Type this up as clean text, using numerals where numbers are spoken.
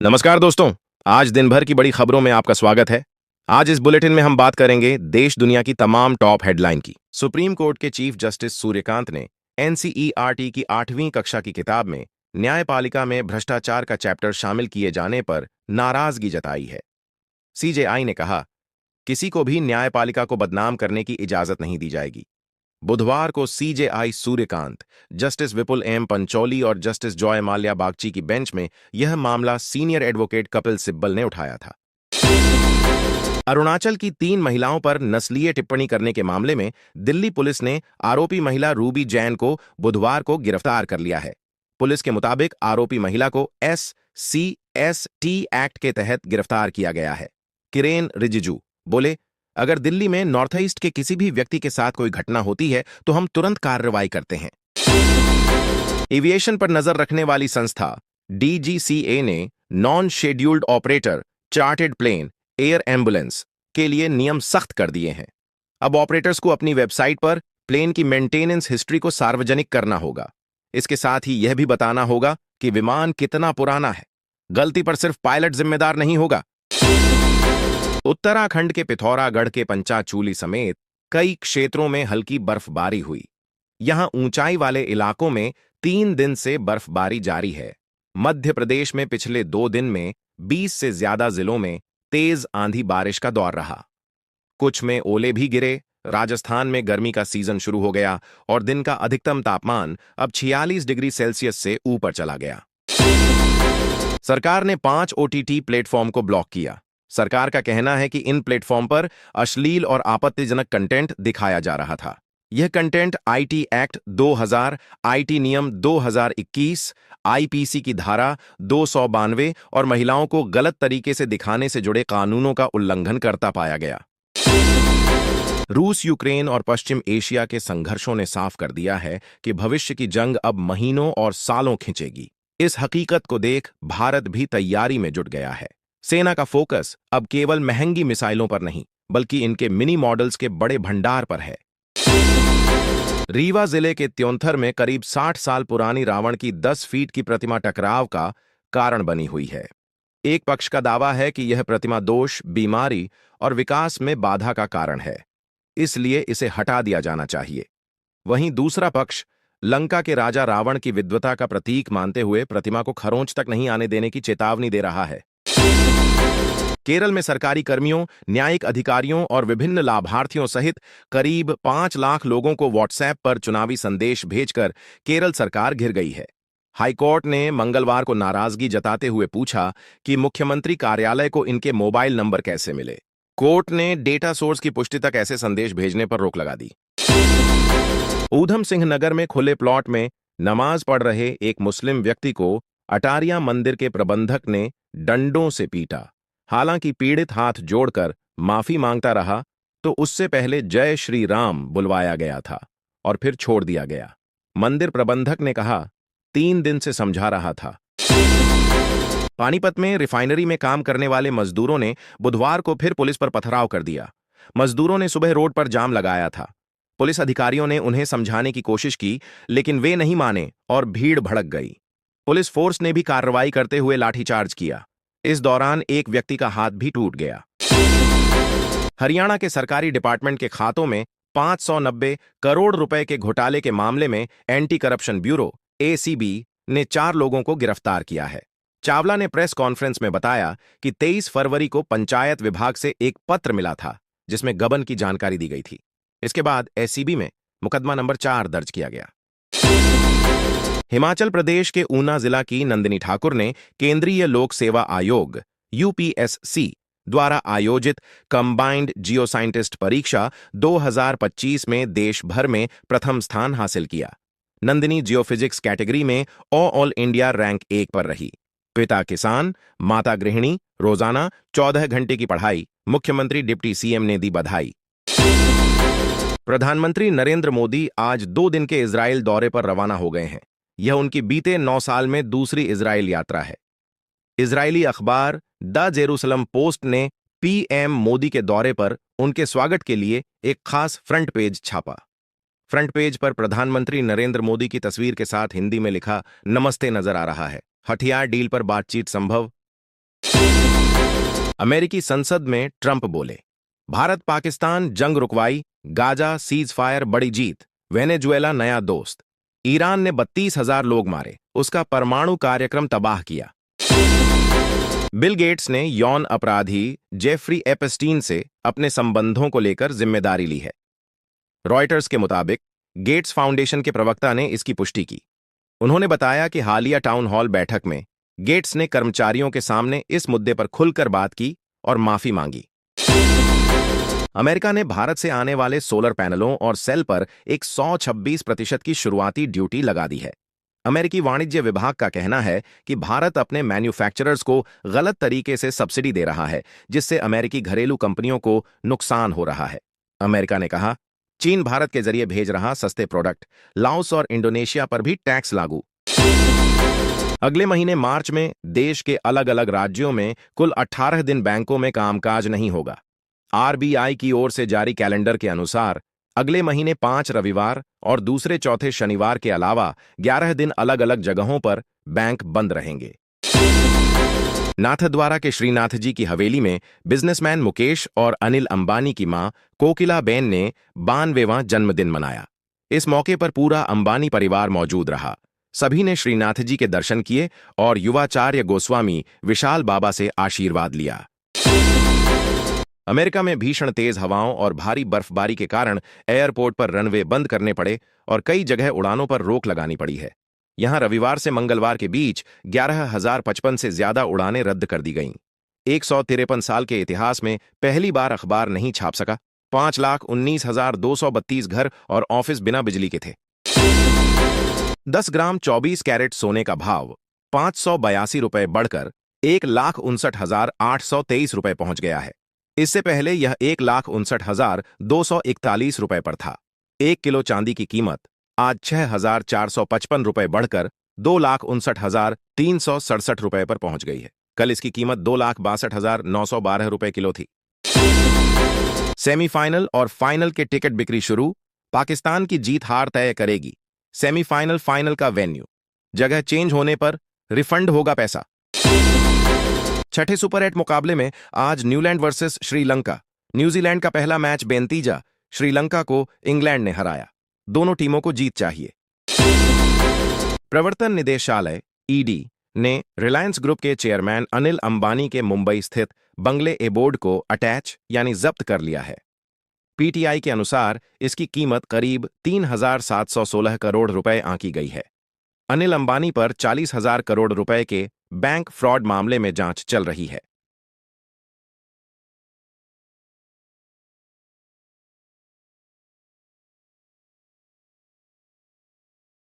नमस्कार दोस्तों। आज दिन भर की बड़ी खबरों में आपका स्वागत है। आज इस बुलेटिन में हम बात करेंगे देश दुनिया की तमाम टॉप हेडलाइन की। सुप्रीम कोर्ट के चीफ जस्टिस सूर्यकांत ने एनसीईआरटी की 8वीं कक्षा की किताब में न्यायपालिका में भ्रष्टाचार का चैप्टर शामिल किए जाने पर नाराजगी जताई है। सीजेआई ने कहा, किसी को भी न्यायपालिका को बदनाम करने की इजाजत नहीं दी जाएगी। बुधवार को सीजेआई सूर्यकांत, जस्टिस विपुल एम पंचौली और जस्टिस जॉय माल्या बागची की बेंच में यह मामला सीनियर एडवोकेट कपिल सिब्बल ने उठाया था। अरुणाचल की 3 महिलाओं पर नस्लीय टिप्पणी करने के मामले में दिल्ली पुलिस ने आरोपी महिला रूबी जैन को बुधवार को गिरफ्तार कर लिया है। पुलिस के मुताबिक आरोपी महिला को SC/ST एक्ट के तहत गिरफ्तार किया गया है। किरेन रिजिजू बोले, अगर दिल्ली में नॉर्थ ईस्ट के किसी भी व्यक्ति के साथ कोई घटना होती है तो हम तुरंत कार्रवाई करते हैं। एविएशन पर नजर रखने वाली संस्था DGCA ने non scheduled operator chartered plane air ambulance के लिए नियम सख्त कर दिए हैं। अब ऑपरेटर्स को अपनी वेबसाइट पर प्लेन की मेंटेनेंस हिस्ट्री को सार्वजनिक करना होगा। इसके साथ ही यह भी बताना होगा कि विमान कितना पुराना है। गलती पर सिर्फ पायलट जिम्मेदार नहीं होगा। उत्तराखंड के पिथौरागढ़ के पंचाचूली समेत कई क्षेत्रों में हल्की बर्फबारी हुई। यहां ऊंचाई वाले इलाकों में 3 दिन से बर्फबारी जारी है। मध्य प्रदेश में पिछले 2 दिन में 20 से ज्यादा जिलों में तेज आंधी बारिश का दौर रहा। कुछ में ओले भी गिरे। राजस्थान में गर्मी का सीजन शुरू हो गया और दिन का अधिकतम तापमान अब 46 डिग्री सेल्सियस से ऊपर चला गया। सरकार ने 5 OTT प्लेटफॉर्म को ब्लॉक किया। सरकार का कहना है कि इन प्लेटफॉर्म पर अश्लील और आपत्तिजनक कंटेंट दिखाया जा रहा था। यह कंटेंट IT एक्ट 2000, IT नियम 2021, IPC की धारा 292 और महिलाओं को गलत तरीके से दिखाने से जुड़े कानूनों का उल्लंघन करता पाया गया। रूस, यूक्रेन और पश्चिम एशिया के संघर्षों ने साफ कर दिया है कि भविष्य की जंग अब महीनों और सालों खिंचेगी। इस हकीकत को देख भारत भी तैयारी में जुट गया है। सेना का फोकस अब केवल महंगी मिसाइलों पर नहीं, बल्कि इनके मिनी मॉडल्स के बड़े भंडार पर है। रीवा जिले के त्योंथर में करीब 60 साल पुरानी रावण की 10 फीट की प्रतिमा टकराव का कारण बनी हुई है। एक पक्ष का दावा है कि यह प्रतिमा दोष, बीमारी और विकास में बाधा का कारण है, इसलिए इसे हटा दिया जाना चाहिए। वहीं दूसरा पक्ष लंका के राजा रावण की विद्वता का प्रतीक मानते हुए प्रतिमा को खरोंच तक नहीं आने देने की चेतावनी दे रहा है। केरल में सरकारी कर्मियों, न्यायिक अधिकारियों और विभिन्न लाभार्थियों सहित करीब 5 लाख लोगों को व्हाट्सएप पर चुनावी संदेश भेजकर केरल सरकार घिर गई है। हाईकोर्ट ने मंगलवार को नाराजगी जताते हुए पूछा कि मुख्यमंत्री कार्यालय को इनके मोबाइल नंबर कैसे मिले। कोर्ट ने डेटा सोर्स की पुष्टि तक ऐसे संदेश भेजने पर रोक लगा दी। ऊधम सिंह नगर में खुले प्लॉट में नमाज पढ़ रहे एक मुस्लिम व्यक्ति को अटारिया मंदिर के प्रबंधक ने डंडों से पीटा। हालांकि पीड़ित हाथ जोड़कर माफी मांगता रहा तो उससे पहले जय श्री राम बुलवाया गया था और फिर छोड़ दिया गया। मंदिर प्रबंधक ने कहा, 3 दिन से समझा रहा था। पानीपत में रिफाइनरी में काम करने वाले मजदूरों ने बुधवार को फिर पुलिस पर पथराव कर दिया। मजदूरों ने सुबह रोड पर जाम लगाया था। पुलिस अधिकारियों ने उन्हें समझाने की कोशिश की, लेकिन वे नहीं माने और भीड़ भड़क गई। पुलिस फोर्स ने भी कार्रवाई करते हुए लाठीचार्ज किया। इस दौरान एक व्यक्ति का हाथ भी टूट गया। हरियाणा के सरकारी डिपार्टमेंट के खातों में 590 करोड़ रुपए के घोटाले के मामले में एंटी करप्शन ब्यूरो ACB ने 4 लोगों को गिरफ्तार किया है। चावला ने प्रेस कॉन्फ्रेंस में बताया कि 23 फरवरी को पंचायत विभाग से एक पत्र मिला था जिसमें गबन की जानकारी दी गई थी। इसके बाद ACB में मुकदमा नंबर 4 दर्ज किया गया। हिमाचल प्रदेश के ऊना जिला की नंदिनी ठाकुर ने केंद्रीय लोक सेवा आयोग UPSC द्वारा आयोजित कंबाइंड जियो साइंटिस्ट परीक्षा 2025 में देश भर में प्रथम स्थान हासिल किया। नंदिनी जियोफिजिक्स कैटेगरी में ऑल इंडिया रैंक 1 पर रही। पिता किसान, माता गृहिणी, रोजाना 14 घंटे की पढ़ाई, मुख्यमंत्री डिप्टी CM ने दी बधाई। प्रधानमंत्री नरेंद्र मोदी आज 2 दिन के इजराइल दौरे पर रवाना हो गए हैं। यह उनकी बीते 9 साल में दूसरी इजराइल यात्रा है। इजरायली अखबार द जेरूसलम पोस्ट ने PM मोदी के दौरे पर उनके स्वागत के लिए एक खास फ्रंट पेज छापा। फ्रंट पेज पर प्रधानमंत्री नरेंद्र मोदी की तस्वीर के साथ हिंदी में लिखा नमस्ते नजर आ रहा है। हथियार डील पर बातचीत संभव, अमेरिकी संसद में ट्रंप बोले, भारत पाकिस्तान जंग रुकवाई, गाजा सीज फायर बड़ी जीत, वेनेजुएला नया दोस्त, ईरान ने 32,000 लोग मारे, उसका परमाणु कार्यक्रम तबाह किया। बिल गेट्स ने यौन अपराधी जेफरी एपस्टीन से अपने संबंधों को लेकर जिम्मेदारी ली है। रॉयटर्स के मुताबिक गेट्स फाउंडेशन के प्रवक्ता ने इसकी पुष्टि की। उन्होंने बताया कि हालिया टाउन हॉल बैठक में गेट्स ने कर्मचारियों के सामने इस मुद्दे पर खुलकर बात की और माफी मांगी। अमेरिका ने भारत से आने वाले सोलर पैनलों और सेल पर एक 126% की शुरुआती ड्यूटी लगा दी है। अमेरिकी वाणिज्य विभाग का कहना है कि भारत अपने मैन्युफैक्चरर्स को गलत तरीके से सब्सिडी दे रहा है, जिससे अमेरिकी घरेलू कंपनियों को नुकसान हो रहा है। अमेरिका ने कहा, चीन भारत के जरिए भेज रहा सस्ते प्रोडक्ट, लाओस और इंडोनेशिया पर भी टैक्स लागू। अगले महीने मार्च में देश के अलग अलग राज्यों में कुल 18 दिन बैंकों में कामकाज नहीं होगा। आरबीआई की ओर से जारी कैलेंडर के अनुसार अगले महीने 5 रविवार और दूसरे चौथे शनिवार के अलावा 11 दिन अलग अलग जगहों पर बैंक बंद रहेंगे। नाथद्वारा के श्रीनाथ जी की हवेली में बिजनेसमैन मुकेश और अनिल अंबानी की मां कोकिला बेन ने 92वां जन्मदिन मनाया। इस मौके पर पूरा अंबानी परिवार मौजूद रहा। सभी ने श्रीनाथ जी के दर्शन किए और युवाचार्य गोस्वामी विशाल बाबा से आशीर्वाद लिया। अमेरिका में भीषण तेज हवाओं और भारी बर्फबारी के कारण एयरपोर्ट पर रनवे बंद करने पड़े और कई जगह उड़ानों पर रोक लगानी पड़ी है। यहां रविवार से मंगलवार के बीच 11,055 से ज्यादा उड़ानें रद्द कर दी गईं। 153 साल के इतिहास में पहली बार अखबार नहीं छाप सका। 5,19,232 घर और ऑफिस बिना बिजली के थे। 10 ग्राम 24 कैरेट सोने का भाव 582 रुपए बढ़कर 1,59,823 रुपए पहुंच गया है। इससे पहले यह 1,59,241 रुपए पर था। 1 किलो चांदी की कीमत आज 6,455 रुपए बढ़कर 2,59,367 रुपए पर पहुंच गई है। कल इसकी कीमत 2,62,912 रुपए किलो थी। सेमीफाइनल और फाइनल के टिकट बिक्री शुरू। पाकिस्तान की जीत हार तय करेगी। सेमीफाइनल फाइनल का वेन्यू, जगह चेंज होने पर रिफंड होगा पैसा। छठे सुपर 8 मुकाबले में आज न्यूजीलैंड वर्सेस श्रीलंका। न्यूजीलैंड का पहला मैच बेनतीजा श्रीलंका को इंग्लैंड ने हराया। दोनों टीमों को जीत चाहिए। प्रवर्तन निदेशालय ईडी ने रिलायंस ग्रुप के चेयरमैन अनिल अंबानी के मुंबई स्थित बंगले एबोर्ड को अटैच यानी जब्त कर लिया है। पीटीआई के अनुसार इसकी कीमत करीब 3,716 करोड़ रुपए आंकी गई है। अनिल अंबानी पर 40,000 करोड़ रुपए के बैंक फ्रॉड मामले में जांच चल रही है।